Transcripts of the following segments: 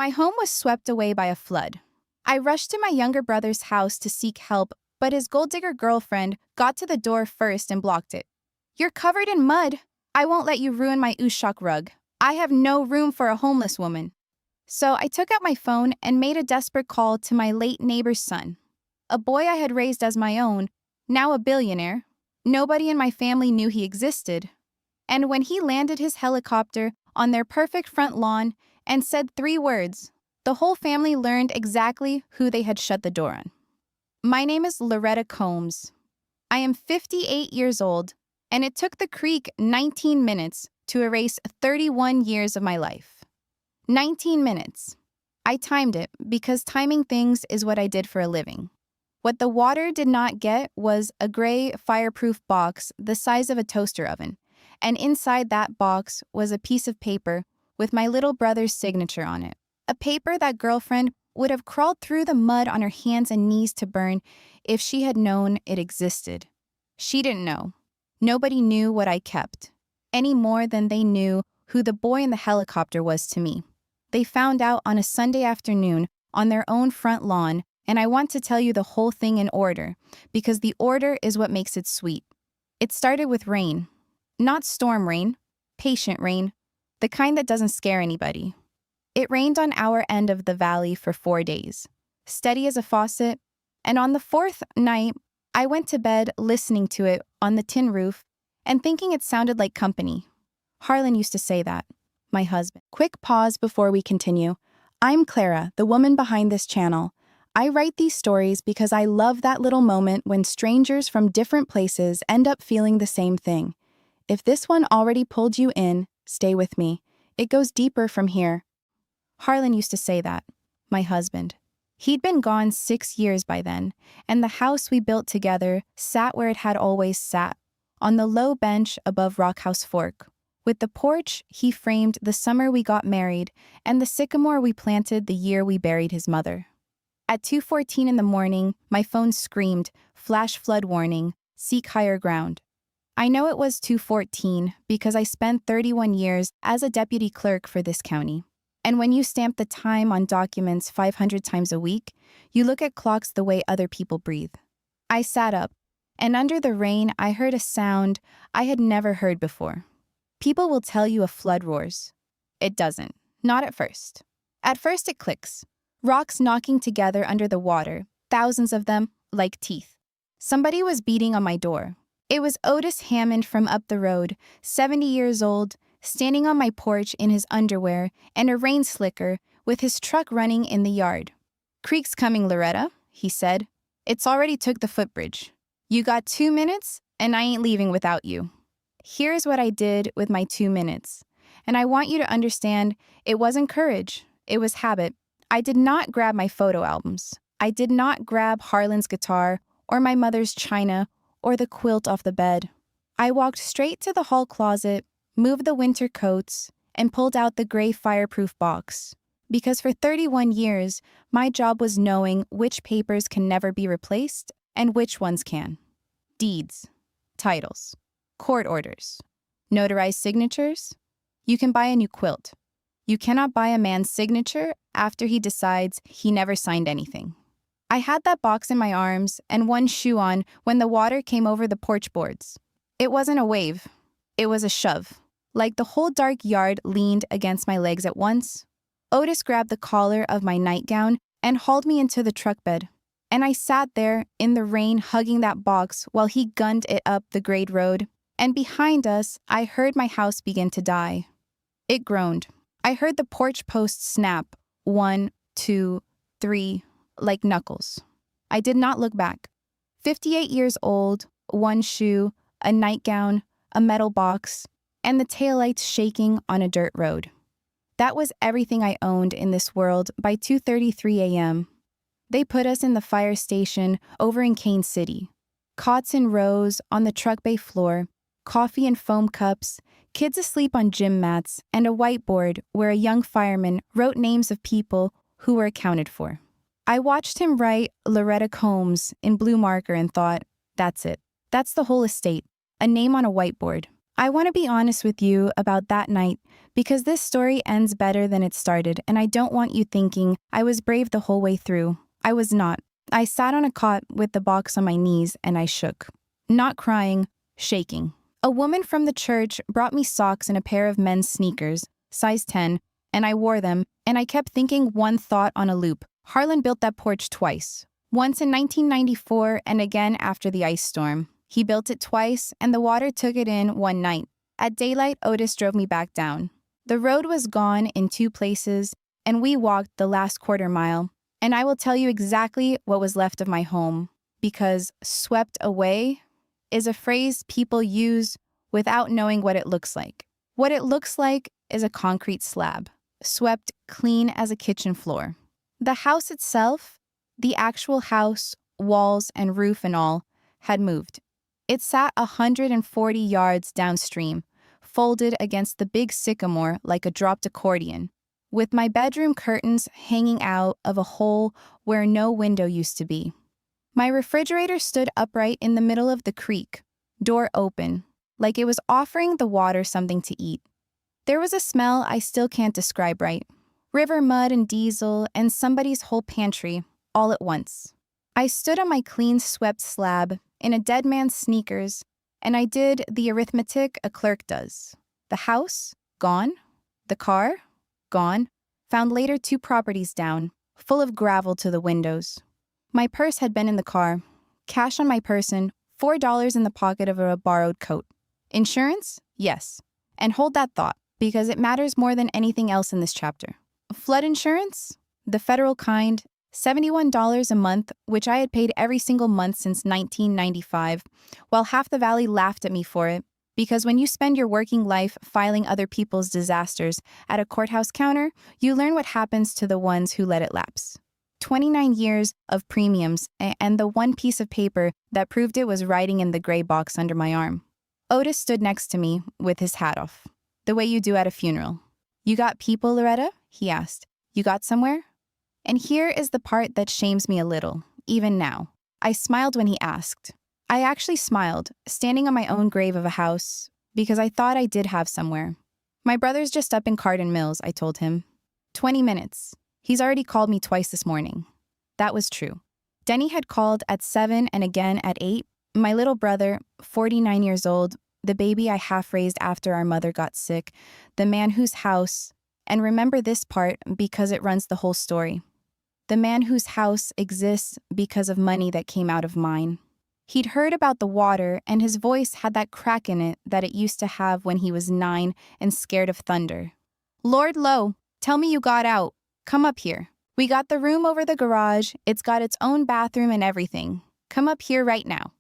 My home was swept away by a flood. I rushed to my younger brother's house to seek help, but his gold-digger girlfriend got to the door first and blocked it. "You're covered in mud. I won't let you ruin my Ushak rug. I have no room for a homeless woman." So I took out my phone and made a desperate call to my late neighbor's son, a boy I had raised as my own, now a billionaire. Nobody in my family knew he existed. And when he landed his helicopter on their perfect front lawn and said 3 words, the whole family learned exactly who they had shut the door on. My name is Loretta Combs. I am 58 years old, and it took the creek 19 minutes to erase 31 years of my life. 19 minutes. I timed it because timing things is what I did for a living. What the water did not get was a gray fireproof box the size of a toaster oven, and inside that box was a piece of paper with my little brother's signature on it. A paper that girlfriend would have crawled through the mud on her hands and knees to burn if she had known it existed. She didn't know. Nobody knew what I kept, any more than they knew who the boy in the helicopter was to me. They found out on a Sunday afternoon on their own front lawn, and I want to tell you the whole thing in order, because the order is what makes it sweet. It started with rain. Not storm rain, patient rain, the kind that doesn't scare anybody. It rained on our end of the valley for 4 days, steady as a faucet, and on the 4th night, I went to bed listening to it on the tin roof and thinking it sounded like company. Harlan used to say that, my husband. Quick pause before we continue. I'm Clara, the woman behind this channel. I write these stories because I love that little moment when strangers from different places end up feeling the same thing. If this one already pulled you in, stay with me. It goes deeper from here. Harlan used to say that, my husband. He'd been gone 6 years by then, and the house we built together sat where it had always sat, on the low bench above Rockhouse Fork. With the porch, he framed the summer we got married and the sycamore we planted the year we buried his mother. At 2:14 in the morning, my phone screamed, "Flash flood warning, seek higher ground." I know it was 2:14 because I spent 31 years as a deputy clerk for this county. And when you stamp the time on documents 500 times a week, you look at clocks the way other people breathe. I sat up, and under the rain, I heard a sound I had never heard before. People will tell you a flood roars. It doesn't. Not at first. At first it clicks. Rocks knocking together under the water, thousands of them, like teeth. Somebody was beating on my door. It was Otis Hammond from up the road, 70 years old, standing on my porch in his underwear and a rain slicker with his truck running in the yard. "Creek's coming, Loretta," he said. "It's already took the footbridge. You got 2 minutes, and I ain't leaving without you." Here's what I did with my 2 minutes. And I want you to understand, it wasn't courage, it was habit. I did not grab my photo albums. I did not grab Harlan's guitar or my mother's china or the quilt off the bed. I walked straight to the hall closet, moved the winter coats, and pulled out the gray fireproof box. Because for 31 years, my job was knowing which papers can never be replaced and which ones can. Deeds, titles, court orders, notarized signatures. You can buy a new quilt. You cannot buy a man's signature after he decides he never signed anything. I had that box in my arms and one shoe on when the water came over the porch boards. It wasn't a wave. It was a shove. Like the whole dark yard leaned against my legs at once. Otis grabbed the collar of my nightgown and hauled me into the truck bed. And I sat there in the rain hugging that box while he gunned it up the grade road. And behind us, I heard my house begin to die. It groaned. I heard the porch posts snap, 1, 2, 3, like knuckles. I did not look back. 58 years old, one shoe, a nightgown, a metal box, and the taillights shaking on a dirt road. That was everything I owned in this world by 2:33 a.m. They put us in the fire station over in Kane City. Cots in rows on the truck bay floor, coffee in foam cups, kids asleep on gym mats, and a whiteboard where a young fireman wrote names of people who were accounted for. I watched him write Loretta Combs in blue marker and thought, that's it. That's the whole estate. A name on a whiteboard. I want to be honest with you about that night because this story ends better than it started, and I don't want you thinking I was brave the whole way through. I was not. I sat on a cot with the box on my knees and I shook. Not crying, shaking. A woman from the church brought me socks and a pair of men's sneakers, size 10, and I wore them, and I kept thinking one thought on a loop. Harlan built that porch twice. Once in 1994 and again after the ice storm. He built it twice, and the water took it in one night. At daylight, Otis drove me back down. The road was gone in 2 places, and we walked the last quarter mile. And I will tell you exactly what was left of my home, because swept away is a phrase people use without knowing what it looks like. What it looks like is a concrete slab, swept clean as a kitchen floor. The house itself, the actual house, walls and roof and all, had moved. It sat 140 yards downstream, folded against the big sycamore like a dropped accordion, with my bedroom curtains hanging out of a hole where no window used to be. My refrigerator stood upright in the middle of the creek, door open, like it was offering the water something to eat. There was a smell I still can't describe right. River mud and diesel and somebody's whole pantry, all at once. I stood on my clean swept slab in a dead man's sneakers, and I did the arithmetic a clerk does. The house? Gone. The car? Gone. Found later 2 properties down, full of gravel to the windows. My purse had been in the car. Cash on my person, $4 in the pocket of a borrowed coat. Insurance? Yes. And hold that thought, because it matters more than anything else in this chapter. Flood insurance? The federal kind, $71 a month, which I had paid every single month since 1995, while half the valley laughed at me for it, because when you spend your working life filing other people's disasters at a courthouse counter, you learn what happens to the ones who let it lapse. 29 years of premiums and the one piece of paper that proved it was writing in the gray box under my arm. Otis stood next to me with his hat off, the way you do at a funeral. "You got people, Loretta?" he asked. "You got somewhere?" And here is the part that shames me a little, even now. I smiled when he asked. I actually smiled, standing on my own grave of a house, because I thought I did have somewhere. "My brother's just up in Cardin Mills," I told him. 20 minutes. He's already called me twice this morning. That was true. Denny had called at 7 and again at 8. My little brother, 49 years old, the baby I half-raised after our mother got sick, the man whose house, and remember this part because it runs the whole story. The man whose house exists because of money that came out of mine. He'd heard about the water, and his voice had that crack in it that it used to have when he was 9 and scared of thunder. "Lord Lowe, tell me you got out. Come up here. We got the room over the garage. It's got its own bathroom and everything. Come up here right now.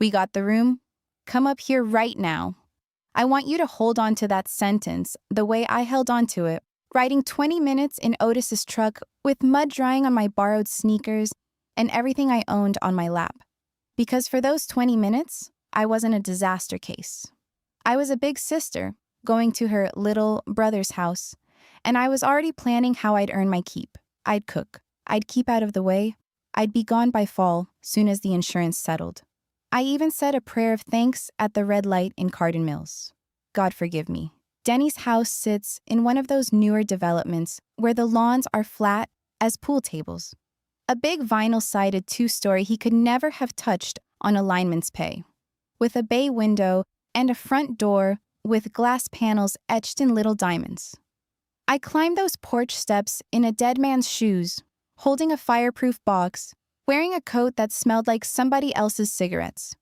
We got the room. Come up here right now." I want you to hold on to that sentence the way I held on to it, riding 20 minutes in Otis's truck with mud drying on my borrowed sneakers and everything I owned on my lap. Because for those 20 minutes, I wasn't a disaster case. I was a big sister going to her little brother's house, and I was already planning how I'd earn my keep. I'd cook. I'd keep out of the way. I'd be gone by fall, soon as the insurance settled. I even said a prayer of thanks at the red light in Cardin Mills. God forgive me. Denny's house sits in one of those newer developments where the lawns are flat as pool tables. A big vinyl-sided 2-story he could never have touched on a lineman's pay, with a bay window and a front door with glass panels etched in little diamonds. I climbed those porch steps in a dead man's shoes, holding a fireproof box, wearing a coat that smelled like somebody else's cigarettes.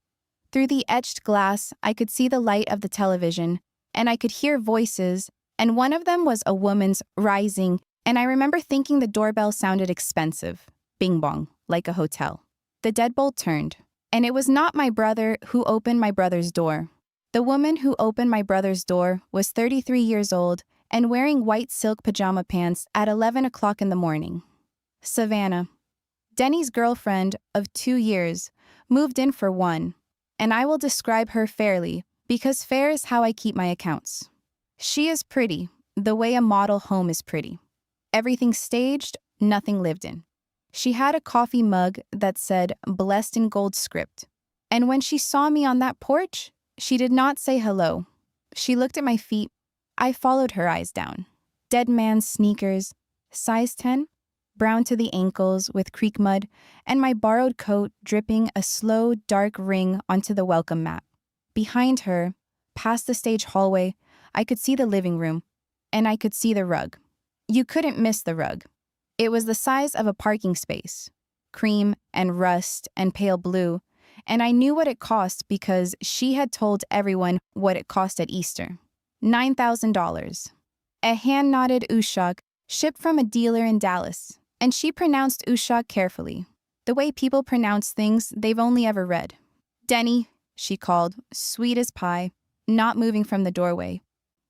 Through the etched glass, I could see the light of the television, and I could hear voices, and one of them was a woman's rising, and I remember thinking the doorbell sounded expensive. Bing bong, like a hotel. The deadbolt turned, and it was not my brother who opened my brother's door. The woman who opened my brother's door was 33 years old and wearing white silk pajama pants at 11 o'clock in the morning. Savannah, Denny's girlfriend of 2 years, moved in for 1, and I will describe her fairly because fair is how I keep my accounts. She is pretty, the way a model home is pretty. Everything staged, nothing lived in. She had a coffee mug that said, "Blessed in gold script." And when she saw me on that porch, she did not say hello. She looked at my feet. I followed her eyes down. Dead man's sneakers, size 10, brown to the ankles with creek mud, and my borrowed coat dripping a slow, dark ring onto the welcome mat. Behind her, past the stage hallway, I could see the living room, and I could see the rug. You couldn't miss the rug. It was the size of a parking space, cream and rust and pale blue, and I knew what it cost because she had told everyone what it cost at Easter. $9,000. A hand-knotted ushak shipped from a dealer in Dallas, and she pronounced ushak carefully, the way people pronounce things they've only ever read. "Denny," she called, sweet as pie, not moving from the doorway.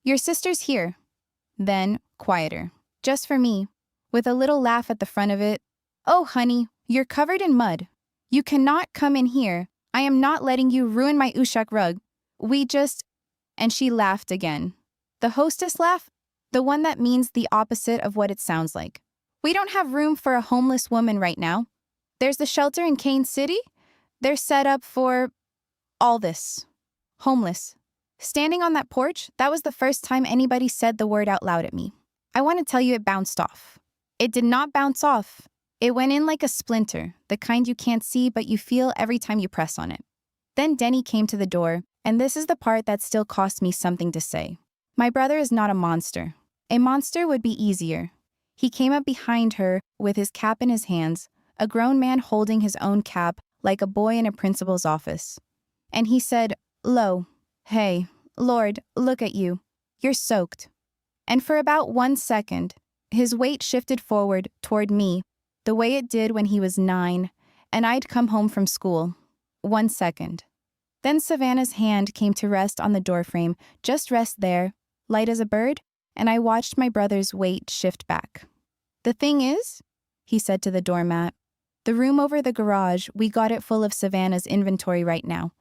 "Your sister's here." Then, quieter, just for me, with a little laugh at the front of it. "Oh, honey, you're covered in mud. You cannot come in here. I am not letting you ruin my ushak rug. We just..." And she laughed again. The hostess laugh? The one that means the opposite of what it sounds like. "We don't have room for a homeless woman right now. There's the shelter in Kane City. They're set up for all this. Homeless." Standing on that porch, that was the first time anybody said the word out loud at me. I want to tell you it bounced off. It did not bounce off. It went in like a splinter, the kind you can't see but you feel every time you press on it. Then Denny came to the door, and this is the part that still cost me something to say. My brother is not a monster. A monster would be easier. He came up behind her with his cap in his hands, a grown man holding his own cap like a boy in a principal's office. And he said, "Lo, hey, Lord, look at you. You're soaked." And for about 1 second, his weight shifted forward toward me, the way it did when he was 9, and I'd come home from school. 1 second. Then Savannah's hand came to rest on the doorframe, just rest there, light as a bird, and I watched my brother's weight shift back. "The thing is," he said to the doormat, "the room over the garage, we got it full of Savannah's inventory right now,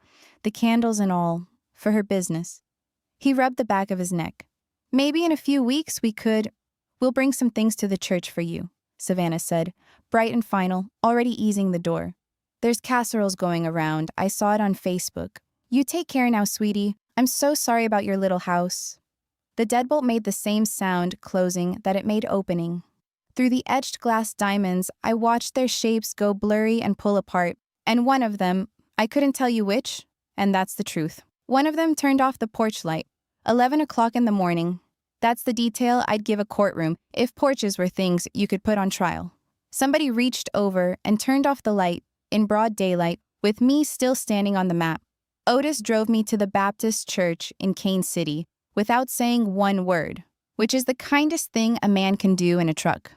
the candles and all, for her business." He rubbed the back of his neck. "Maybe in a few weeks we'll bring some things to the church for you," Savannah said, bright and final, already easing the door. "There's casseroles going around. I saw it on Facebook. You take care now, sweetie. I'm so sorry about your little house." The deadbolt made the same sound closing that it made opening. Through the etched glass diamonds, I watched their shapes go blurry and pull apart, and one of them, I couldn't tell you which, and that's the truth. One of them turned off the porch light. 11 o'clock in the morning. That's the detail I'd give a courtroom if porches were things you could put on trial. Somebody reached over and turned off the light, in broad daylight, with me still standing on the mat. Otis drove me to the Baptist church in Kane City without saying one word, which is the kindest thing a man can do in a truck.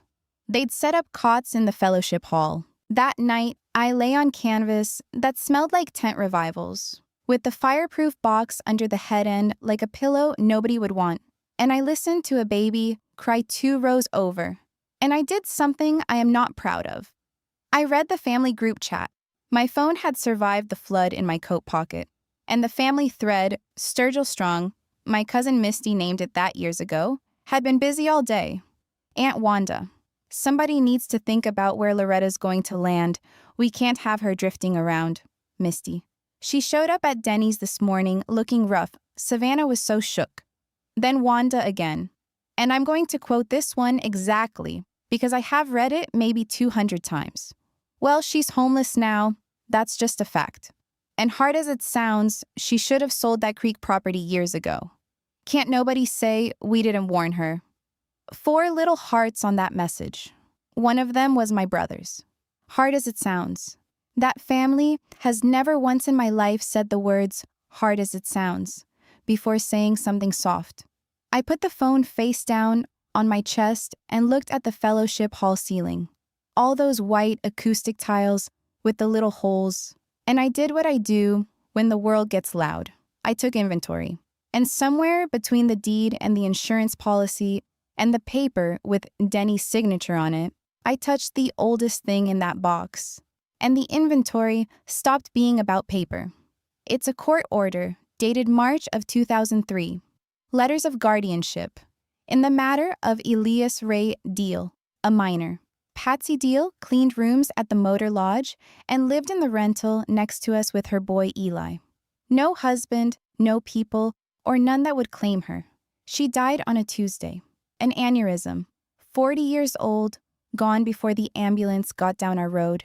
They'd set up cots in the fellowship hall. That night, I lay on canvas that smelled like tent revivals, with the fireproof box under the head end like a pillow nobody would want. And I listened to a baby cry 2 rows over. And I did something I am not proud of. I read the family group chat. My phone had survived the flood in my coat pocket. And the family thread, Sturgill Strong, my cousin Misty named it that years ago, had been busy all day. "Aunt Wanda, somebody needs to think about where Loretta's going to land. We can't have her drifting around." Misty. "She showed up at Denny's this morning looking rough. Savannah was so shook." Then Wanda again. And I'm going to quote this one exactly, because I have read it maybe 200 times. "Well, she's homeless now. That's just a fact. And hard as it sounds, she should have sold that creek property years ago. Can't nobody say we didn't warn her." 4 little hearts on that message. One of them was my brother's. Hard as it sounds. That family has never once in my life said the words, "hard as it sounds," before saying something soft. I put the phone face down on my chest and looked at the fellowship hall ceiling. All those white acoustic tiles with the little holes. And I did what I do when the world gets loud. I took inventory. And somewhere between the deed and the insurance policy and the paper with Denny's signature on it, I touched the oldest thing in that box. And the inventory stopped being about paper. It's a court order dated March of 2003. Letters of guardianship. In the matter of Elias Ray Deal, a minor. Patsy Deal cleaned rooms at the Motor Lodge and lived in the rental next to us with her boy Eli. No husband, no people, or none that would claim her. She died on a Tuesday. An aneurysm. 40 years old, gone before the ambulance got down our road.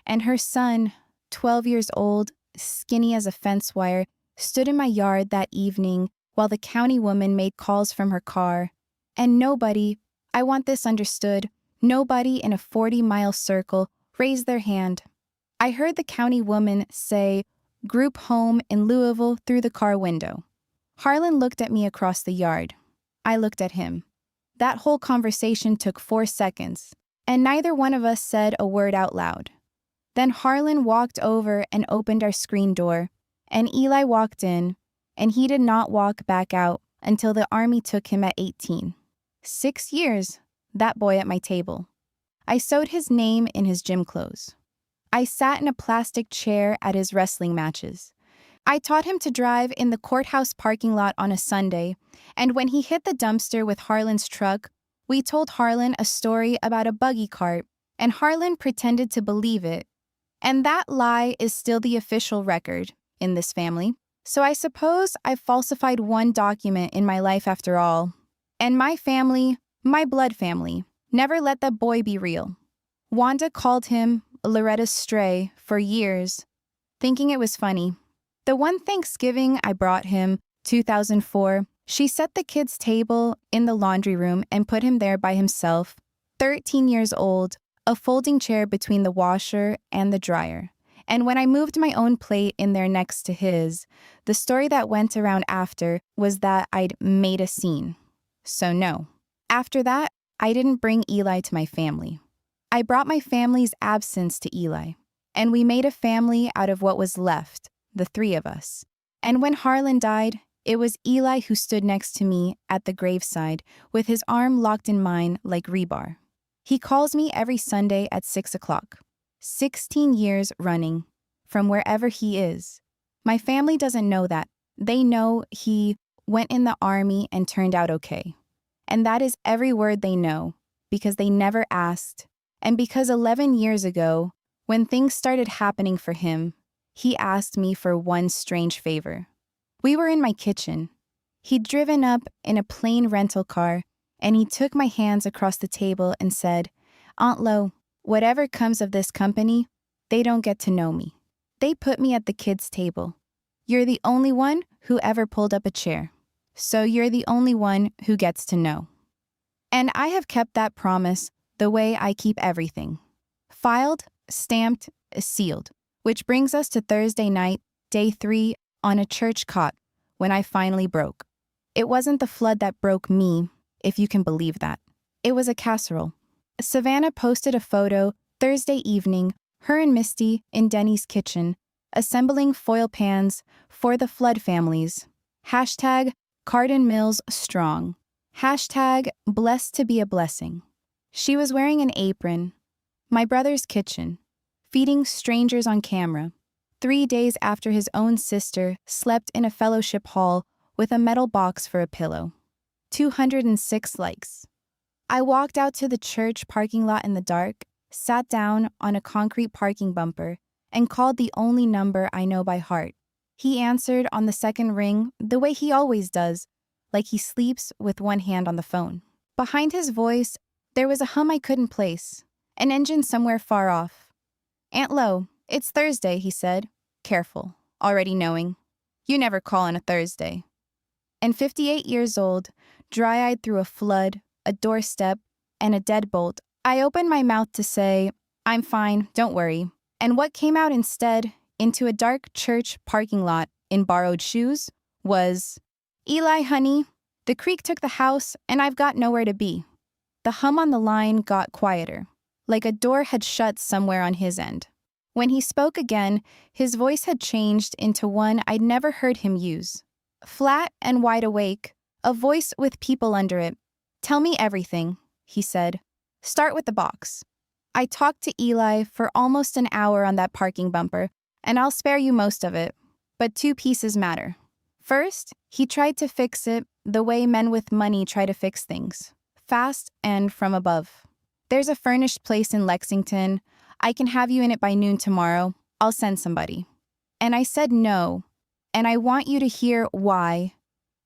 And her son, 12 years old, skinny as a fence wire, stood in my yard that evening while the county woman made calls from her car. And nobody, I want this understood, nobody in a 40-mile circle raised their hand. I heard the county woman say, "Group home in Louisville," through the car window. Harlan looked at me across the yard. I looked at him. That whole conversation took 4 seconds, and neither one of us said a word out loud. Then Harlan walked over and opened our screen door, and Eli walked in, and he did not walk back out until the Army took him at 18. 6 years, that boy at my table. I sewed his name in his gym clothes. I sat in a plastic chair at his wrestling matches. I taught him to drive in the courthouse parking lot on a Sunday, and when he hit the dumpster with Harlan's truck, we told Harlan a story about a buggy cart, and Harlan pretended to believe it. And that lie is still the official record in this family. So I suppose I've falsified one document in my life after all. And my family, my blood family, never let that boy be real. Wanda called him Loretta's stray for years, thinking it was funny. The one Thanksgiving I brought him, 2004, she set the kids' table in the laundry room and put him there by himself, 13 years old, a folding chair between the washer and the dryer. And when I moved my own plate in there next to his, the story that went around after was that I'd made a scene. So no. After that, I didn't bring Eli to my family. I brought my family's absence to Eli, and we made a family out of what was left, the 3 of us. And when Harlan died, it was Eli who stood next to me at the graveside with his arm locked in mine like rebar. He calls me every Sunday at 6 o'clock. 16 years running, from wherever he is. My family doesn't know that. They know he went in the Army and turned out okay. And that is every word they know, because they never asked. And because 11 years ago, when things started happening for him, he asked me for one strange favor. We were in my kitchen. He'd driven up in a plain rental car, and he took my hands across the table and said, "Aunt Lo, whatever comes of this company, they don't get to know me. They put me at the kids' table. You're the only one who ever pulled up a chair. So you're the only one who gets to know." And I have kept that promise the way I keep everything. Filed, stamped, sealed. Which brings us to Thursday night, day 3, on a church cot, when I finally broke. It wasn't the flood that broke me, if you can believe that. It was a casserole. Savannah posted a photo Thursday evening, her and Misty in Denny's kitchen, assembling foil pans for the flood families. Hashtag Cardin Mills strong. Hashtag blessed to be a blessing. She was wearing an apron. My brother's kitchen. Feeding strangers on camera. 3 days after his own sister slept in a fellowship hall with a metal box for a pillow. 206 likes. I walked out to the church parking lot in the dark, sat down on a concrete parking bumper, and called the only number I know by heart. He answered on the second ring the way he always does, like he sleeps with one hand on the phone. Behind his voice, there was a hum I couldn't place, an engine somewhere far off. "Aunt Lo, it's Thursday," he said, careful, already knowing. You never call on a Thursday. And 58 years old, dry-eyed through a flood, a doorstep, and a deadbolt, I opened my mouth to say, "I'm fine, don't worry." And what came out instead, into a dark church parking lot in borrowed shoes, was, "Eli, honey, the creek took the house and I've got nowhere to be." The hum on the line got quieter, like a door had shut somewhere on his end. When he spoke again, his voice had changed into one I'd never heard him use. Flat and wide awake, a voice with people under it. "Tell me everything," he said. "Start with the box." I talked to Eli for almost an hour on that parking bumper, and I'll spare you most of it. But 2 pieces matter. First, he tried to fix it the way men with money try to fix things. Fast and from above. "There's a furnished place in Lexington. I can have you in it by noon tomorrow. I'll send somebody." And I said no, and I want you to hear why.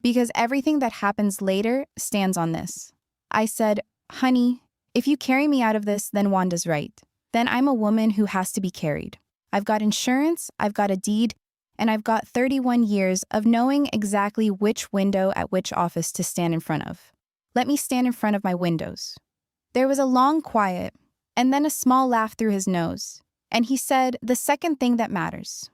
because everything that happens later stands on this. I said, honey, if you carry me out of this, then Wanda's right. Then I'm a woman who has to be carried. I've got insurance, I've got a deed, and I've got 31 years of knowing exactly which window at which office to stand in front of. Let me stand in front of my windows. There was a long quiet, and then a small laugh through his nose, and he said the second thing that matters.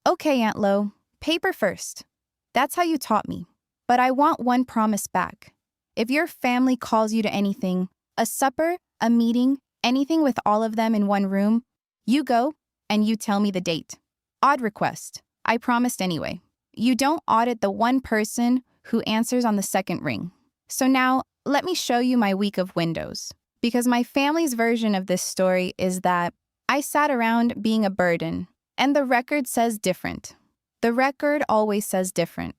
Okay, Aunt Lo, paper first. That's how you taught me. But I want one promise back. If your family calls you to anything, a supper, a meeting, anything with all of them in one room, you go and you tell me the date. Odd request. I promised anyway. You don't audit the one person who answers on the second ring. So now, let me show you my week of windows. Because my family's version of this story is that I sat around being a burden, and the record says different. The record always says different.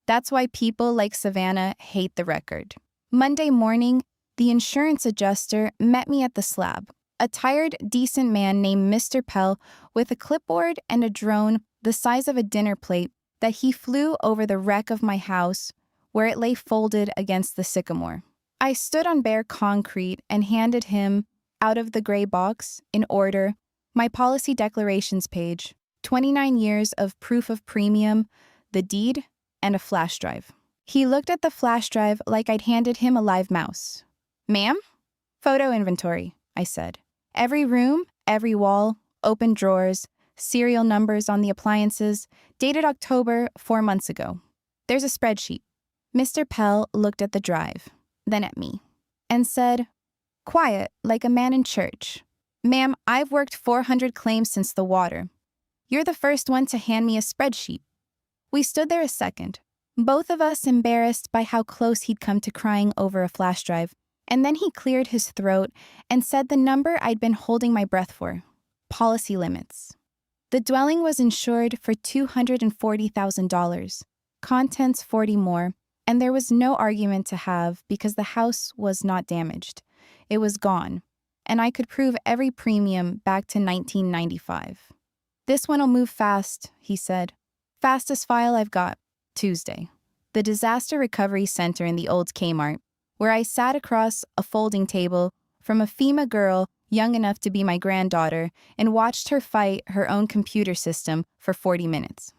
That's why people like Savannah hate the record. Monday morning, the insurance adjuster met me at the slab. A tired, decent man named Mr. Pell with a clipboard and a drone the size of a dinner plate that he flew over the wreck of my house where it lay folded against the sycamore. I stood on bare concrete and handed him, out of the gray box, in order, my policy declarations page, 29 years of proof of premium, the deed, and a flash drive. He looked at the flash drive like I'd handed him a live mouse. Ma'am? Photo inventory, I said. Every room, every wall, open drawers, serial numbers on the appliances, dated October 4 months ago. There's a spreadsheet. Mr. Pell looked at the drive, then at me, and said, quiet, like a man in church. Ma'am, I've worked 400 claims since the water. You're the first one to hand me a spreadsheet. We stood there a second, both of us embarrassed by how close he'd come to crying over a flash drive, and then he cleared his throat and said the number I'd been holding my breath for. Policy limits. The dwelling was insured for $240,000, contents 40 more, and there was no argument to have because the house was not damaged. It was gone, and I could prove every premium back to 1995. This one'll move fast, he said. Fastest file I've got, Tuesday. The Disaster Recovery Center in the old Kmart, where I sat across a folding table from a FEMA girl young enough to be my granddaughter and watched her fight her own computer system for 40 minutes.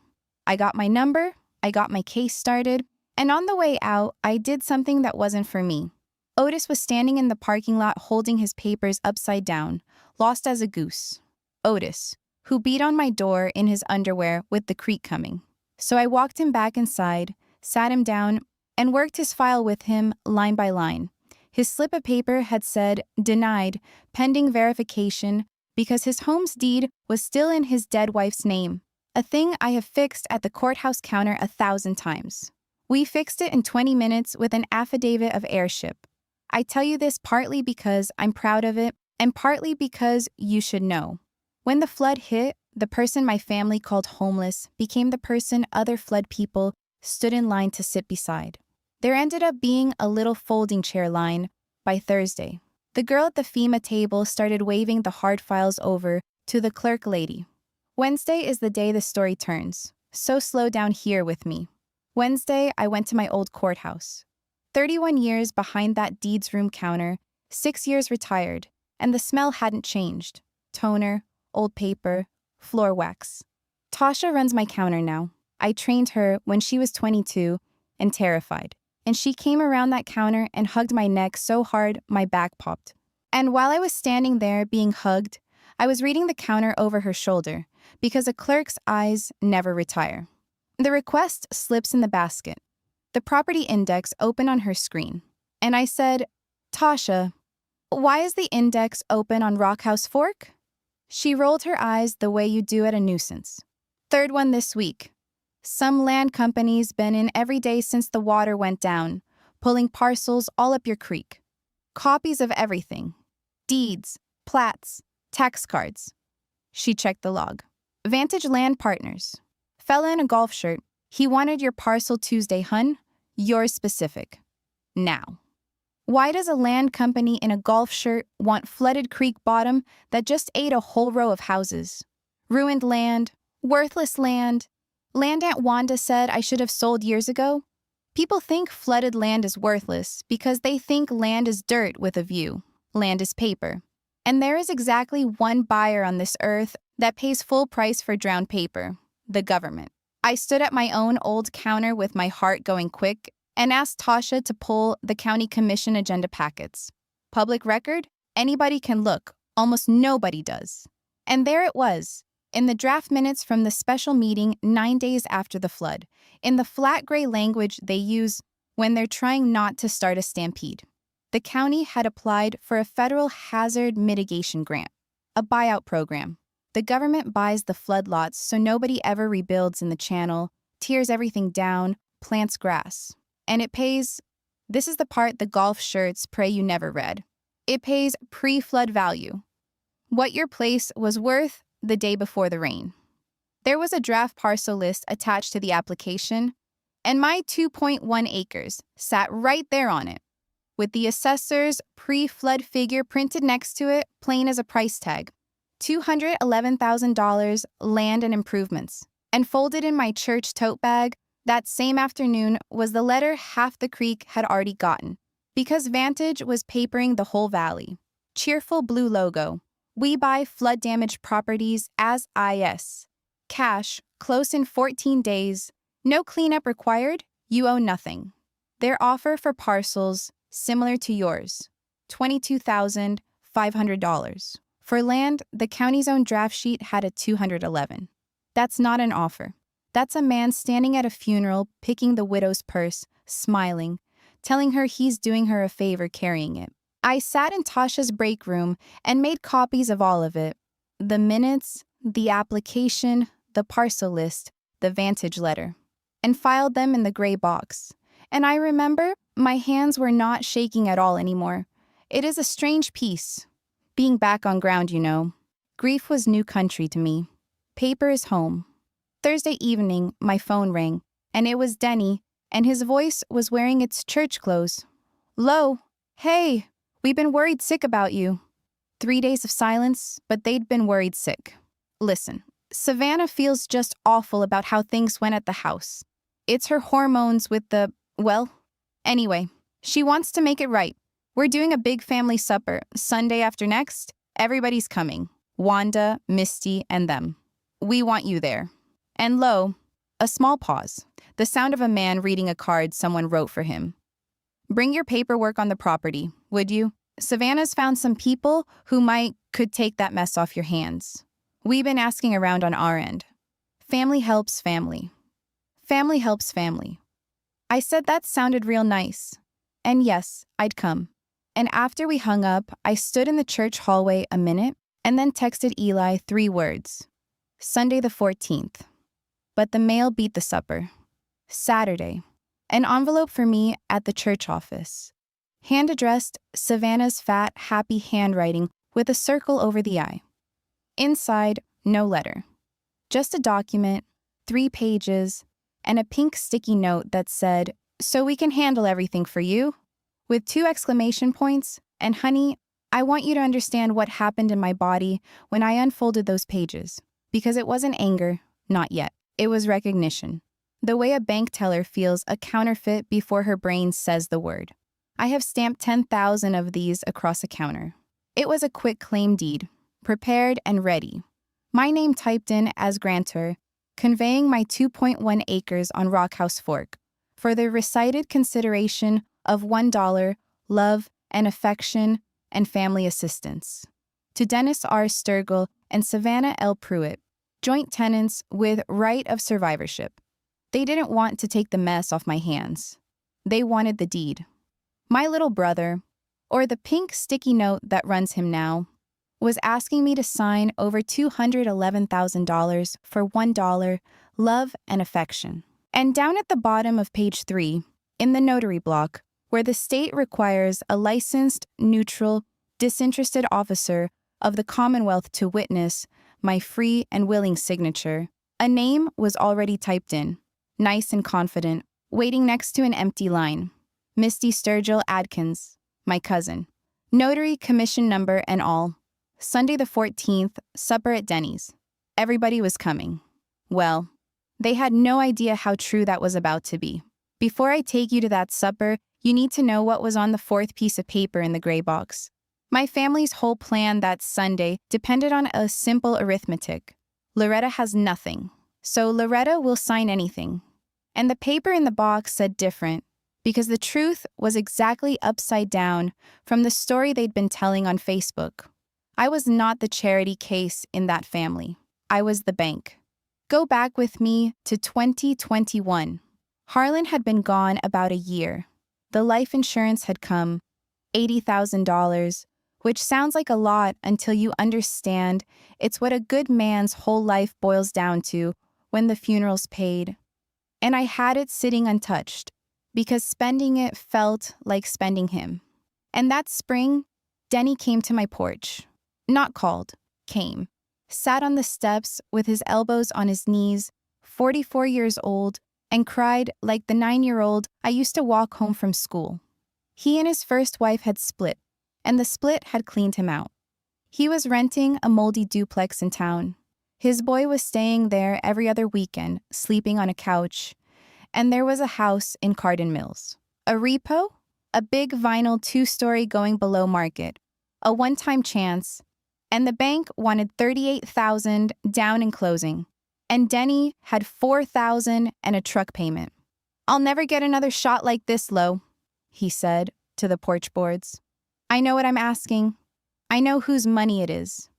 I got my number, I got my case started, and on the way out, I did something that wasn't for me. Otis was standing in the parking lot holding his papers upside down, lost as a goose. Otis, who beat on my door in his underwear with the creek coming. So I walked him back inside, sat him down, and worked his file with him line by line. His slip of paper had said, denied, pending verification, because his home's deed was still in his dead wife's name, a thing I have fixed at the courthouse counter 1,000 times. We fixed it in 20 minutes with an affidavit of heirship. I tell you this partly because I'm proud of it, and partly because you should know. When the flood hit, the person my family called homeless became the person other flood people stood in line to sit beside. There ended up being a little folding chair line by Thursday. The girl at the FEMA table started waving the hard files over to the clerk lady. Wednesday is the day the story turns, so slow down here with me. Wednesday, I went to my old courthouse. 31 years behind that deeds room counter, 6 years retired, and the smell hadn't changed. Toner, old paper, floor wax. Tasha runs my counter now. I trained her when she was 22 and terrified. And she came around that counter and hugged my neck so hard my back popped. And while I was standing there being hugged, I was reading the counter over her shoulder, because a clerk's eyes never retire. The request slips in the basket. The property index open on her screen. And I said, Tasha, why is the index open on Rockhouse Fork? She rolled her eyes the way you do at a nuisance. Third one this week. Some land company's been in every day since the water went down, pulling parcels all up your creek. Copies of everything. Deeds, plats, tax cards. She checked the log. Vantage Land Partners. Fella in a golf shirt. He wanted your parcel Tuesday, hun. Yours specific. Now. Why does a land company in a golf shirt want flooded creek bottom that just ate a whole row of houses? Ruined land, worthless land, land Aunt Wanda said I should have sold years ago? People think flooded land is worthless because they think land is dirt with a view. Land is paper. And there is exactly one buyer on this earth that pays full price for drowned paper: the government. I stood at my own old counter with my heart going quick and asked Tasha to pull the county commission agenda packets. Public record? Anybody can look. Almost nobody does. And there it was, in the draft minutes from the special meeting 9 days after the flood, in the flat gray language they use when they're trying not to start a stampede. The county had applied for a federal hazard mitigation grant, a buyout program. The government buys the flood lots so nobody ever rebuilds in the channel, tears everything down, plants grass. And it pays, this is the part the golf shirts pray you never read, it pays pre-flood value, what your place was worth the day before the rain. There was a draft parcel list attached to the application, and my 2.1 acres sat right there on it, with the assessor's pre-flood figure printed next to it, plain as a price tag. $211,000 land and improvements. And folded in my church tote bag that same afternoon was the letter half the creek had already gotten, because Vantage was papering the whole valley. Cheerful blue logo. We buy flood-damaged properties as IS. Cash, close in 14 days. No cleanup required, you owe nothing. Their offer for parcels, similar to yours, $22,500. For land, the county's own draft sheet had a $211. That's not an offer. That's a man standing at a funeral, picking the widow's purse, smiling, telling her he's doing her a favor carrying it. I sat in Tasha's break room and made copies of all of it. The minutes, the application, the parcel list, the Vantage letter, and filed them in the gray box. And I remember my hands were not shaking at all anymore. It is a strange peace. Being back on ground, you know. Grief was new country to me. Paper is home. Thursday evening, my phone rang, and it was Denny, and his voice was wearing its church clothes. "Lo, hey, we've been worried sick about you." 3 days of silence, but they'd been worried sick. Listen, Savannah feels just awful about how things went at the house. It's her hormones with the, well, anyway, she wants to make it right. We're doing a big family supper, Sunday after next. Everybody's coming. Wanda, Misty, and them. We want you there. And lo, a small pause. The sound of a man reading a card someone wrote for him. Bring your paperwork on the property, would you? Savannah's found some people who could take that mess off your hands. We've been asking around on our end. Family helps family. Family helps family. I said that sounded real nice. And yes, I'd come. And after we hung up, I stood in the church hallway a minute and then texted Eli 3 words. Sunday the 14th. But the mail beat the supper. Saturday. An envelope for me at the church office. Hand addressed, Savannah's fat, happy handwriting with a circle over the I. Inside, no letter. Just a document, 3 pages, and a pink sticky note that said, "So we can handle everything for you?" With 2 exclamation points, and honey, I want you to understand what happened in my body when I unfolded those pages. Because it wasn't anger, not yet. It was recognition. The way a bank teller feels a counterfeit before her brain says the word. I have stamped 10,000 of these across a counter. It was a quick claim deed, prepared and ready. My name typed in as grantor, conveying my 2.1 acres on Rockhouse Fork for the recited consideration of $1, love and affection and family assistance. To Dennis R. Sturgill and Savannah L. Pruitt, joint tenants with right of survivorship. They didn't want to take the mess off my hands. They wanted the deed. My little brother, or the pink sticky note that runs him now, was asking me to sign over $211,000 for $1, love and affection. And down at the bottom of page 3, in the notary block, where the state requires a licensed, neutral, disinterested officer of the Commonwealth to witness my free and willing signature, a name was already typed in, nice and confident, waiting next to an empty line. Misty Sturgill Adkins, my cousin. Notary commission number and all. Sunday the 14th, supper at Denny's. Everybody was coming. Well, they had no idea how true that was about to be. Before I take you to that supper, you need to know what was on the fourth piece of paper in the gray box. My family's whole plan that Sunday depended on a simple arithmetic. Loretta has nothing, so Loretta will sign anything. And the paper in the box said different, because the truth was exactly upside down from the story they'd been telling on Facebook. I was not the charity case in that family. I was the bank. Go back with me to 2021. Harlan had been gone about a year. The life insurance had come, $80,000, which sounds like a lot until you understand it's what a good man's whole life boils down to when the funeral's paid. And I had it sitting untouched, because spending it felt like spending him. And that spring, Denny came to my porch. Not called, came. Sat on the steps with his elbows on his knees, 44 years old, and cried like the 9-year-old I used to walk home from school. He and his first wife had split, and the split had cleaned him out. He was renting a moldy duplex in town. His boy was staying there every other weekend, sleeping on a couch, and there was a house in Cardin Mills. A repo? A big vinyl 2-story going below market. A one-time chance. And the bank wanted $38,000 down in closing. And Denny had $4,000 and a truck payment. I'll never get another shot like this, Lo, he said to the porch boards. I know what I'm asking. I know whose money it is.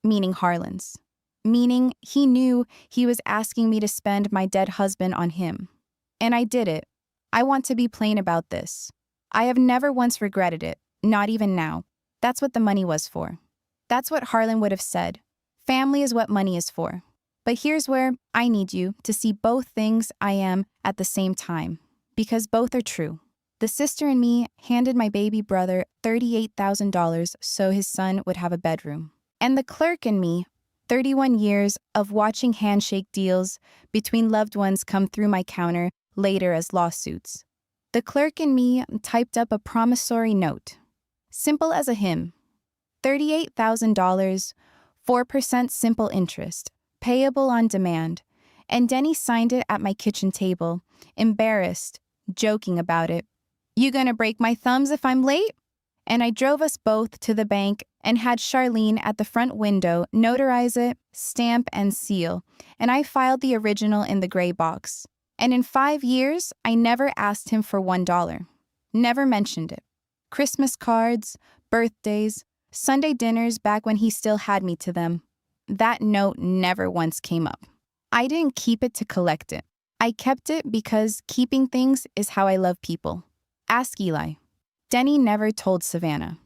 Meaning Harlan's. Meaning he knew he was asking me to spend my dead husband on him. And I did it. I want to be plain about this. I have never once regretted it, not even now. That's what the money was for. That's what Harlan would have said. Family is what money is for. But here's where I need you to see both things I am at the same time, because both are true. The sister and me handed my baby brother $38,000 so his son would have a bedroom. And the clerk and me, 31 years of watching handshake deals between loved ones come through my counter later as lawsuits. The clerk and me typed up a promissory note. Simple as a hymn. $38,000, 4% simple interest, payable on demand, and Denny signed it at my kitchen table, embarrassed, joking about it. You gonna break my thumbs if I'm late? And I drove us both to the bank and had Charlene at the front window notarize it, stamp, and seal, and I filed the original in the gray box. And in 5 years, I never asked him for $1. Never mentioned it. Christmas cards, birthdays, Sunday dinners back when he still had me to them. That note never once came up. I didn't keep it to collect it. I kept it because keeping things is how I love people. Ask Eli. Denny never told Savannah.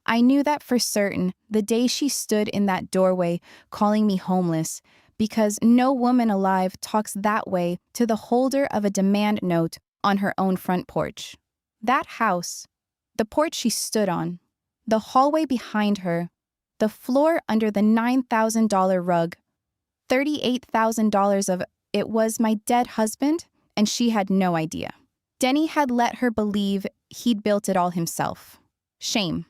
I knew that for certain the day she stood in that doorway calling me homeless, because no woman alive talks that way to the holder of a demand note on her own front porch. That house, the porch she stood on, the hallway behind her, the floor under the $9,000 rug, $38,000 of it was my dead husband, and she had no idea. Denny had let her believe he'd built it all himself. Shame.